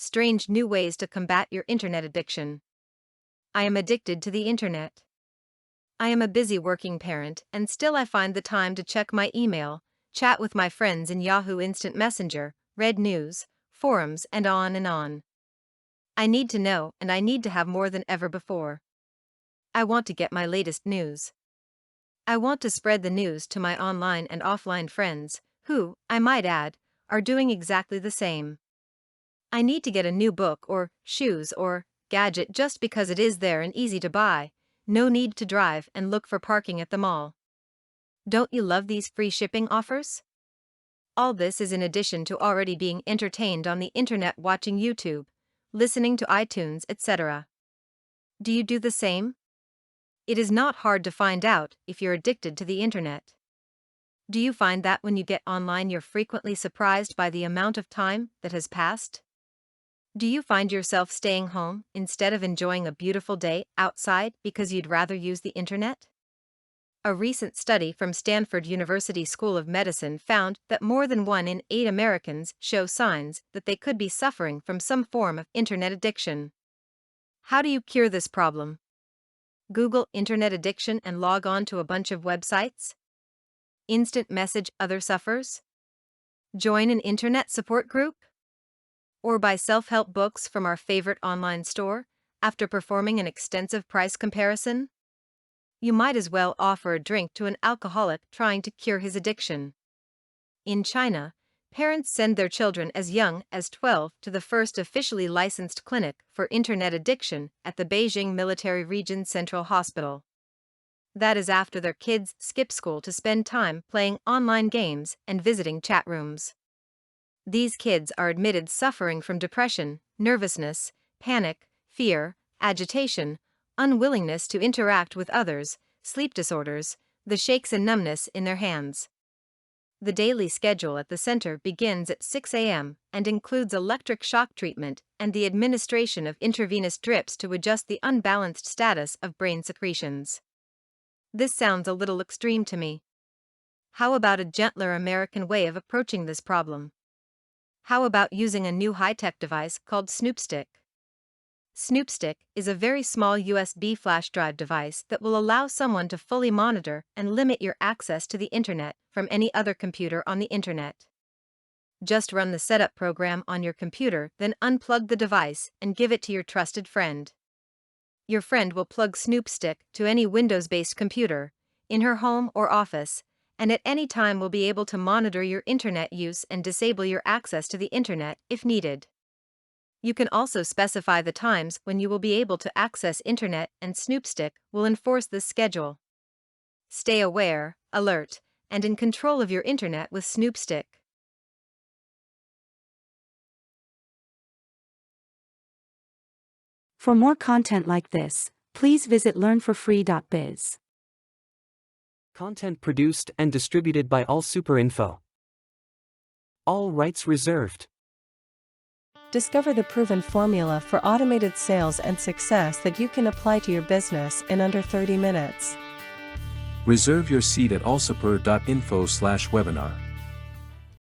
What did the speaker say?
strange new ways to combat your internet addiction. I am addicted to the internet. I am a busy working parent, and still I find the time to check my email, chat with my friends in Yahoo Instant Messenger, read news, forums, and on and on. I need to know, and I need to have more than ever before. I want to get my latest news. I want to spread the news to my online and offline friends, who, I might add, are doing exactly the same. I need to get a new book or shoes or gadget just because it is there and easy to buy, no need to drive and look for parking at the mall. Don't you love these free shipping offers? All this is in addition to already being entertained on the internet, watching YouTube, listening to iTunes, etc. Do you do the same? It is not hard to find out if you're addicted to the internet. Do you find that when you get online you're frequently surprised by the amount of time that has passed? Do you find yourself staying home instead of enjoying a beautiful day outside because you'd rather use the internet? A recent study from Stanford University School of Medicine found that more than 1 in 8 Americans show signs that they could be suffering from some form of internet addiction. How do you cure this problem? Google internet addiction and log on to a bunch of websites? Instant message other sufferers? Join an internet support group? Or buy self-help books from our favorite online store after performing an extensive price comparison? You might as well offer a drink to an alcoholic trying to cure his addiction. In China, parents send their children as young as 12 to the first officially licensed clinic for internet addiction at the Beijing Military Region Central Hospital. That is after their kids skip school to spend time playing online games and visiting chat rooms. These kids are admitted suffering from depression, nervousness, panic, fear, agitation, unwillingness to interact with others, sleep disorders, the shakes and numbness in their hands. The daily schedule at the center begins at 6 a.m. and includes electric shock treatment and the administration of intravenous drips to adjust the unbalanced status of brain secretions. This sounds a little extreme to me. How about a gentler American way of approaching this problem? How about using a new high-tech device called SnoopStick? SnoopStick is a very small USB flash drive device that will allow someone to fully monitor and limit your access to the internet from any other computer on the internet. Just run the setup program on your computer, then unplug the device and give it to your trusted friend. Your friend will plug SnoopStick to any Windows-based computer, in her home or office, and at any time will be able to monitor your internet use and disable your access to the internet if needed. You can also specify the times when you will be able to access internet, and SnoopStick will enforce this schedule. Stay aware, alert, and in control of your internet with SnoopStick. For more content like this, please visit learnforfree.biz. Content produced and distributed by AllSuperInfo. All rights reserved. Discover the proven formula for automated sales and success that you can apply to your business in under 30 minutes. Reserve your seat at allsuper.info/webinar.